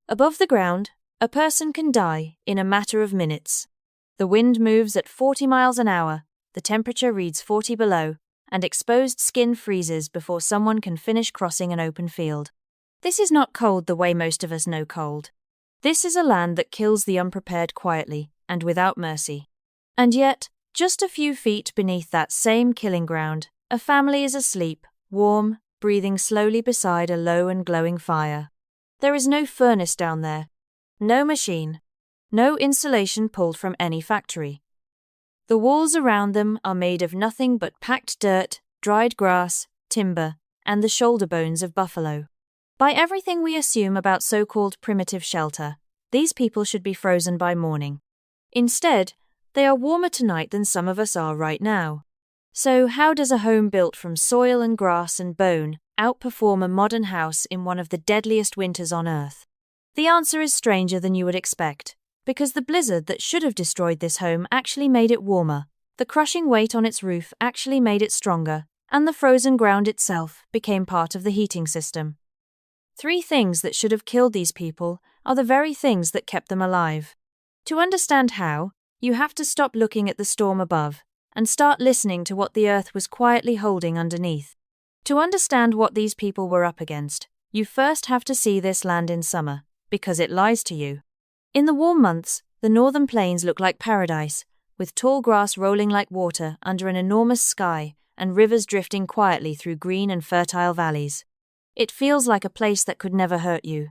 Above the ground, a person can die in a matter of minutes. The wind moves at 40 miles an hour, the temperature reads 40 below, and exposed skin freezes before someone can finish crossing an open field. This is not cold the way most of us know cold. This is a land that kills the unprepared quietly and without mercy. And yet, just a few feet beneath that same killing ground, a family is asleep, warm, breathing slowly beside a low and glowing fire. There is no furnace down there, no machine, no insulation pulled from any factory. The walls around them are made of nothing but packed dirt, dried grass, timber, and the shoulder bones of buffalo. By everything we assume about so-called primitive shelter, these people should be frozen by morning. Instead, they are warmer tonight than some of us are right now. So how does a home built from soil and grass and bone outperform a modern house in one of the deadliest winters on Earth? The answer is stranger than you would expect, because the blizzard that should have destroyed this home actually made it warmer, the crushing weight on its roof actually made it stronger, and the frozen ground itself became part of the heating system. 3 things that should have killed these people are the very things that kept them alive. To understand how, you have to stop looking at the storm above and start listening to what the earth was quietly holding underneath. To understand what these people were up against, you first have to see this land in summer, because it lies to you. In the warm months, the northern plains look like paradise, with tall grass rolling like water under an enormous sky and rivers drifting quietly through green and fertile valleys. It feels like a place that could never hurt you.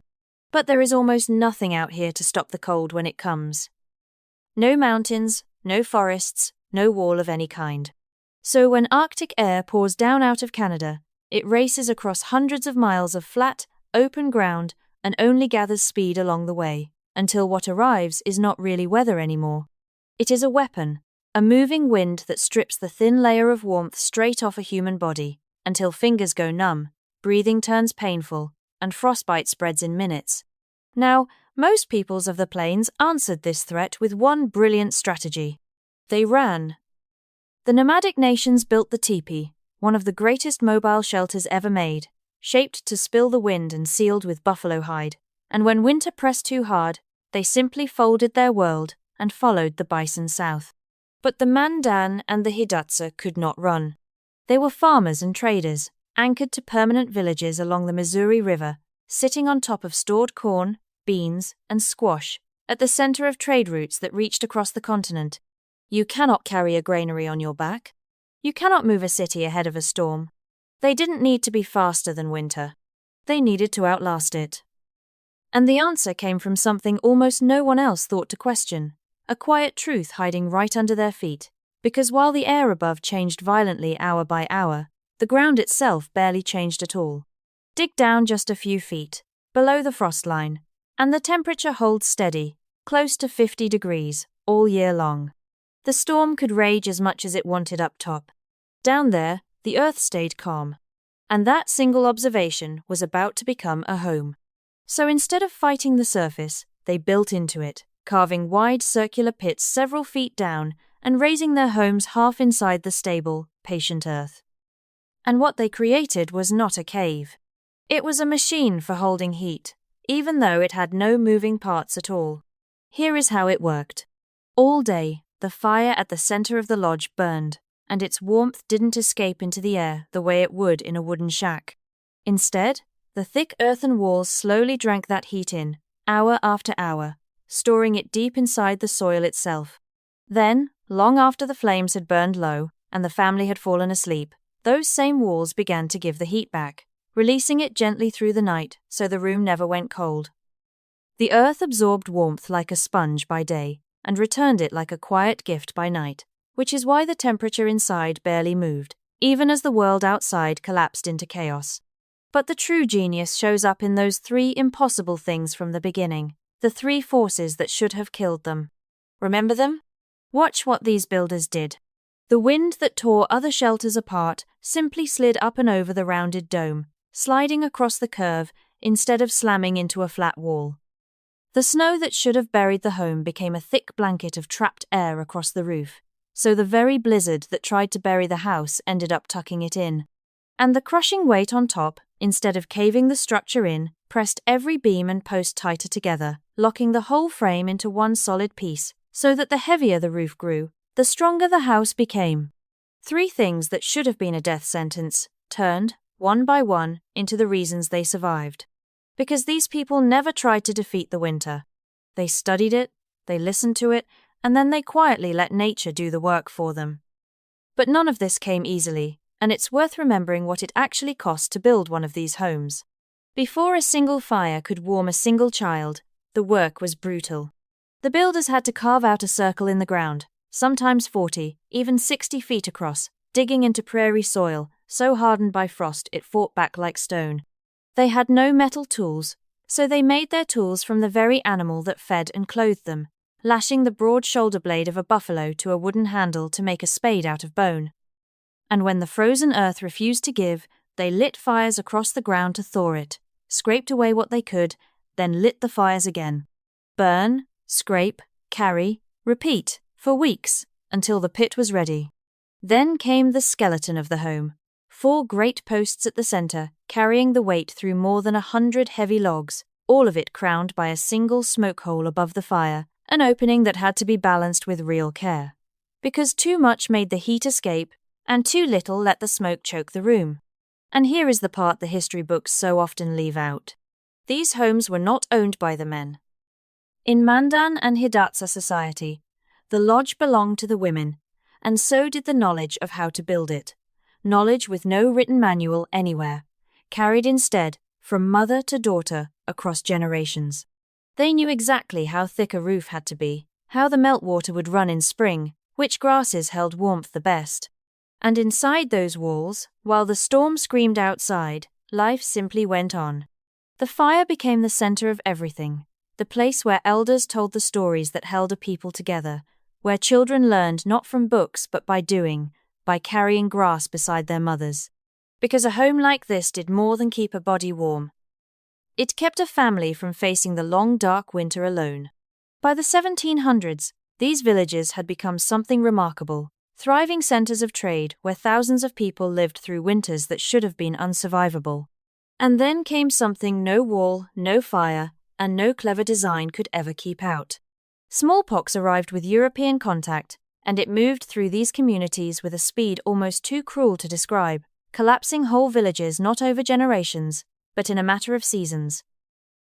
But there is almost nothing out here to stop the cold when it comes. No mountains, no forests, no wall of any kind. So when Arctic air pours down out of Canada, it races across hundreds of miles of flat, open ground and only gathers speed along the way, until what arrives is not really weather anymore. It is a weapon, a moving wind that strips the thin layer of warmth straight off a human body, until fingers go numb, breathing turns painful, and frostbite spreads in minutes. Now, most peoples of the plains answered this threat with one brilliant strategy. They ran. The nomadic nations built the tipi, one of the greatest mobile shelters ever made, shaped to spill the wind and sealed with buffalo hide, and when winter pressed too hard, they simply folded their world and followed the bison south. But the Mandan and the Hidatsa could not run. They were farmers and traders, anchored to permanent villages along the Missouri River, sitting on top of stored corn, beans, and squash, at the center of trade routes that reached across the continent. You cannot carry a granary on your back. You cannot move a city ahead of a storm. They didn't need to be faster than winter. They needed to outlast it. And the answer came from something almost no one else thought to question, a quiet truth hiding right under their feet, because while the air above changed violently hour by hour, the ground itself barely changed at all. Dig down just a few feet, below the frost line, and the temperature holds steady, close to 50 degrees, all year long. The storm could rage as much as it wanted up top. Down there, the earth stayed calm. And that single observation was about to become a home. So instead of fighting the surface, they built into it, carving wide circular pits several feet down and raising their homes half inside the stable, patient earth. And what they created was not a cave. It was a machine for holding heat, even though it had no moving parts at all. Here is how it worked. All day, the fire at the center of the lodge burned, and its warmth didn't escape into the air the way it would in a wooden shack. Instead, the thick earthen walls slowly drank that heat in, hour after hour, storing it deep inside the soil itself. Then, long after the flames had burned low and the family had fallen asleep, those same walls began to give the heat back, releasing it gently through the night so the room never went cold. The earth absorbed warmth like a sponge by day and returned it like a quiet gift by night, which is why the temperature inside barely moved, even as the world outside collapsed into chaos. But the true genius shows up in those 3 impossible things from the beginning, the 3 forces that should have killed them. Remember them? Watch what these builders did. The wind that tore other shelters apart simply slid up and over the rounded dome, sliding across the curve instead of slamming into a flat wall. The snow that should have buried the home became a thick blanket of trapped air across the roof, so the very blizzard that tried to bury the house ended up tucking it in. And the crushing weight on top, instead of caving the structure in, pressed every beam and post tighter together, locking the whole frame into one solid piece, so that the heavier the roof grew, the stronger the house became. 3 things that should have been a death sentence turned, one by one, into the reasons they survived. Because these people never tried to defeat the winter. They studied it, they listened to it, and then they quietly let nature do the work for them. But none of this came easily, and it's worth remembering what it actually cost to build one of these homes. Before a single fire could warm a single child, the work was brutal. The builders had to carve out a circle in the ground, sometimes 40, even 60 feet across, digging into prairie soil, so hardened by frost it fought back like stone. They had no metal tools, so they made their tools from the very animal that fed and clothed them, lashing the broad shoulder blade of a buffalo to a wooden handle to make a spade out of bone. And when the frozen earth refused to give, they lit fires across the ground to thaw it, scraped away what they could, then lit the fires again. Burn, scrape, carry, repeat, for weeks, until the pit was ready. Then came the skeleton of the home. 4 great posts at the center, carrying the weight through more than 100 heavy logs, all of it crowned by a single smoke hole above the fire, an opening that had to be balanced with real care. Because too much made the heat escape, and too little let the smoke choke the room. And here is the part the history books so often leave out. These homes were not owned by the men. In Mandan and Hidatsa society, the lodge belonged to the women, and so did the knowledge of how to build it. Knowledge with no written manual anywhere, carried instead from mother to daughter across generations. They knew exactly how thick a roof had to be, how the meltwater would run in spring, which grasses held warmth the best. And inside those walls, while the storm screamed outside, life simply went on. The fire became the center of everything, the place where elders told the stories that held a people together, where children learned not from books but by doing, by carrying grass beside their mothers. Because a home like this did more than keep a body warm. It kept a family from facing the long dark winter alone. By the 1700s, these villages had become something remarkable, thriving centers of trade where thousands of people lived through winters that should have been unsurvivable. And then came something no wall, no fire, and no clever design could ever keep out. Smallpox arrived with European contact, and it moved through these communities with a speed almost too cruel to describe, collapsing whole villages not over generations, but in a matter of seasons.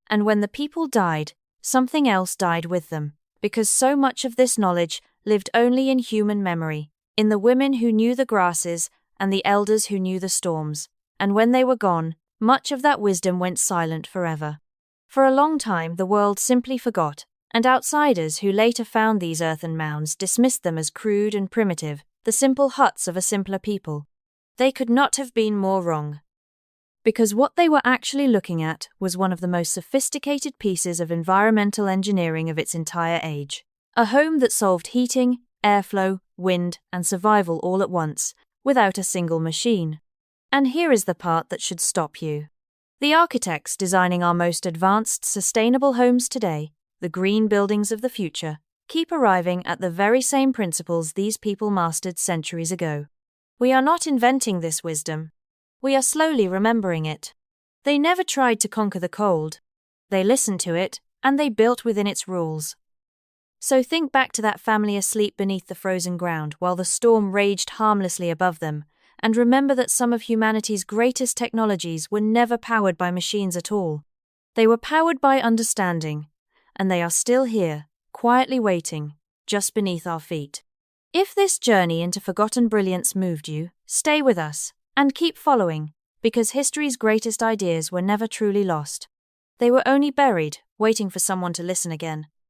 And when the people died, something else died with them, because so much of this knowledge lived only in human memory, in the women who knew the grasses and the elders who knew the storms, and when they were gone, much of that wisdom went silent forever. For a long time the world simply forgot, and outsiders who later found these earthen mounds dismissed them as crude and primitive, the simple huts of a simpler people. They could not have been more wrong. Because what they were actually looking at was one of the most sophisticated pieces of environmental engineering of its entire age. A home that solved heating, airflow, wind, and survival all at once, without a single machine. And here is the part that should stop you. The architects designing our most advanced, sustainable homes today, the green buildings of the future, keep arriving at the very same principles these people mastered centuries ago. We are not inventing this wisdom. We are slowly remembering it. They never tried to conquer the cold. They listened to it, and they built within its rules. So think back to that family asleep beneath the frozen ground while the storm raged harmlessly above them, and remember that some of humanity's greatest technologies were never powered by machines at all. They were powered by understanding, and they are still here, quietly waiting, just beneath our feet. If this journey into forgotten brilliance moved you, stay with us, and keep following, because history's greatest ideas were never truly lost. They were only buried, waiting for someone to listen again.